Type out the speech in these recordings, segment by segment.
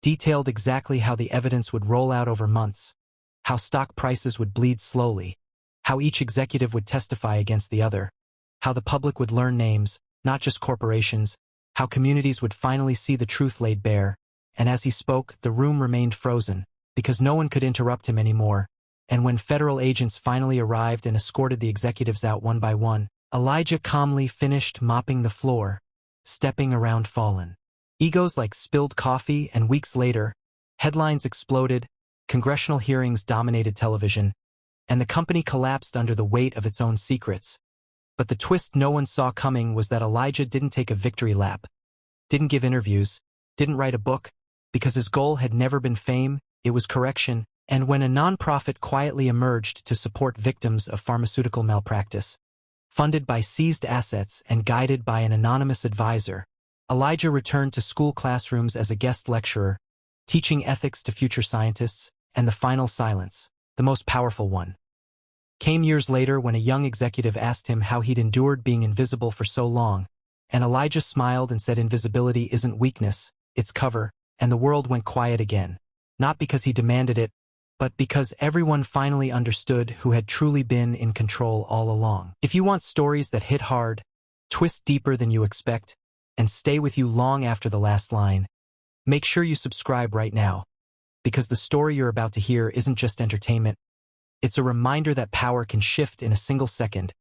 detailed exactly how the evidence would roll out over months, how stock prices would bleed slowly, how each executive would testify against the other, how the public would learn names, not just corporations, how communities would finally see the truth laid bare. And as he spoke, the room remained frozen, because no one could interrupt him anymore. And when federal agents finally arrived and escorted the executives out one by one, Elijah calmly finished mopping the floor, stepping around fallen egos like spilled coffee, and weeks later, headlines exploded, congressional hearings dominated television, and the company collapsed under the weight of its own secrets. But the twist no one saw coming was that Elijah didn't take a victory lap, didn't give interviews, didn't write a book, because his goal had never been fame, it was correction. And when a nonprofit quietly emerged to support victims of pharmaceutical malpractice, funded by seized assets and guided by an anonymous advisor, Elijah returned to school classrooms as a guest lecturer, teaching ethics to future scientists, and the final silence, the most powerful one, came years later when a young executive asked him how he'd endured being invisible for so long, and Elijah smiled and said invisibility isn't weakness, it's cover, and the world went quiet again, not because he demanded it, but because everyone finally understood who had truly been in control all along. If you want stories that hit hard, twist deeper than you expect, and stay with you long after the last line, make sure you subscribe right now, because the story you're about to hear isn't just entertainment, it's a reminder that power can shift in a single second,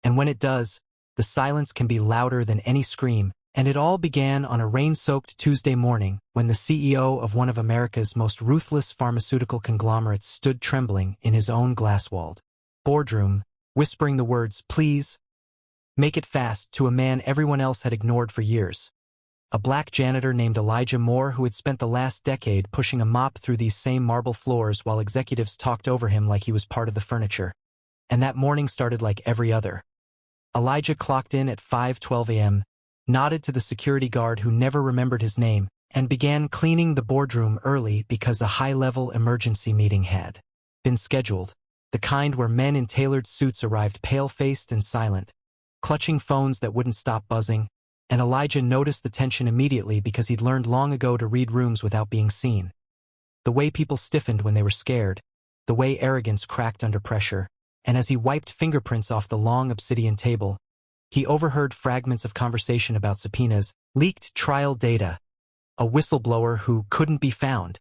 and when it does, the silence can be louder than any scream. And it all began on a rain-soaked Tuesday morning when the CEO of one of America's most ruthless pharmaceutical conglomerates stood trembling in his own glass-walled boardroom, whispering the words, "Please, make it fast," to a man everyone else had ignored for years. A black janitor named Elijah Moore who had spent the last decade pushing a mop through these same marble floors while executives talked over him like he was part of the furniture. And that morning started like every other. Elijah clocked in at 5:12 a.m., nodded to the security guard who never remembered his name, and began cleaning the boardroom early because a high-level emergency meeting had been scheduled, the kind where men in tailored suits arrived pale-faced and silent, clutching phones that wouldn't stop buzzing, and Elijah noticed the tension immediately because he'd learned long ago to read rooms without being seen. The way people stiffened when they were scared, the way arrogance cracked under pressure, and as he wiped fingerprints off the long obsidian table, he overheard fragments of conversation about subpoenas, leaked trial data, a whistleblower who couldn't be found,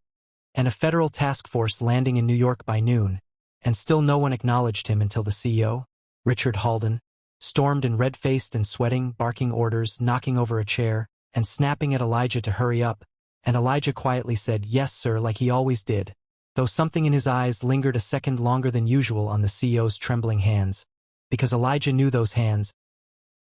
and a federal task force landing in New York by noon, and still no one acknowledged him until the CEO, Richard Halden, stormed in red-faced and sweating, barking orders, knocking over a chair, and snapping at Elijah to hurry up, and Elijah quietly said, "Yes, sir," like he always did, though something in his eyes lingered a second longer than usual on the CEO's trembling hands, because Elijah knew those hands.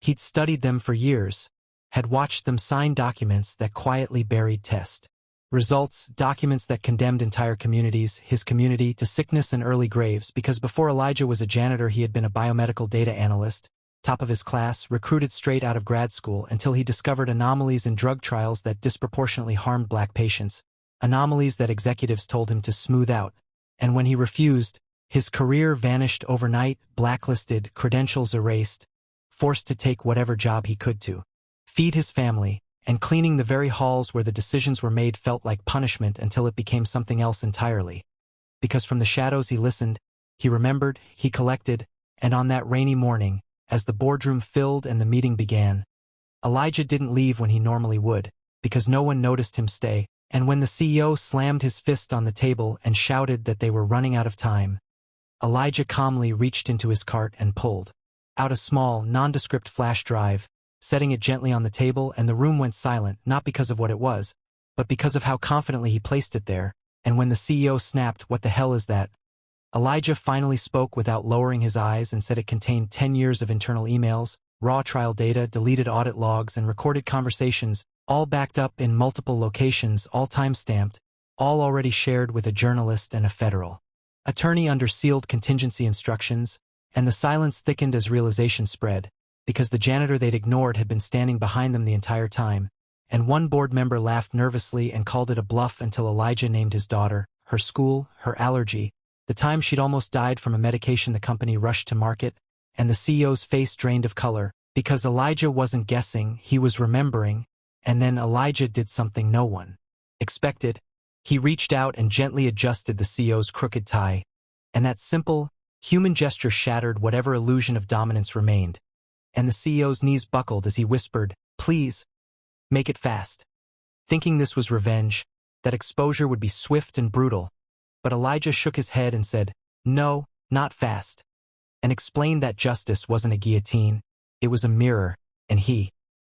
He'd studied them for years, had watched them sign documents that quietly buried test results, documents that condemned entire communities, his community, to sickness and early graves, because before Elijah was a janitor he had been a biomedical data analyst, top of his class, recruited straight out of grad school until he discovered anomalies in drug trials that disproportionately harmed black patients, anomalies that executives told him to smooth out, and when he refused, his career vanished overnight, blacklisted, credentials erased, forced to take whatever job he could to feed his family, and cleaning the very halls where the decisions were made felt like punishment until it became something else entirely. Because from the shadows he listened, he remembered, he collected, and on that rainy morning, as the boardroom filled and the meeting began, Elijah didn't leave when he normally would, because no one noticed him stay, and when the CEO slammed his fist on the table and shouted that they were running out of time, Elijah calmly reached into his cart and pulled out a small, nondescript flash drive, setting it gently on the table, and the room went silent, not because of what it was, but because of how confidently he placed it there, and when the CEO snapped, "What the hell is that?" Elijah finally spoke without lowering his eyes and said it contained 10 years of internal emails, raw trial data, deleted audit logs, and recorded conversations, all backed up in multiple locations, all time-stamped, all already shared with a journalist and a federal attorney under sealed contingency instructions, and the silence thickened as realization spread, because the janitor they'd ignored had been standing behind them the entire time, and one board member laughed nervously and called it a bluff until Elijah named his daughter, her school, her allergy, the time she'd almost died from a medication the company rushed to market, and the CEO's face drained of color, because Elijah wasn't guessing, he was remembering, and then Elijah did something no one expected. He reached out and gently adjusted the CEO's crooked tie, and that simple, human gesture shattered whatever illusion of dominance remained, and the CEO's knees buckled as he whispered, "Please, make it fast." Thinking this was revenge, that exposure would be swift and brutal, but Elijah shook his head and said, "No, not fast," and explained that justice wasn't a guillotine, it was a mirror, and he,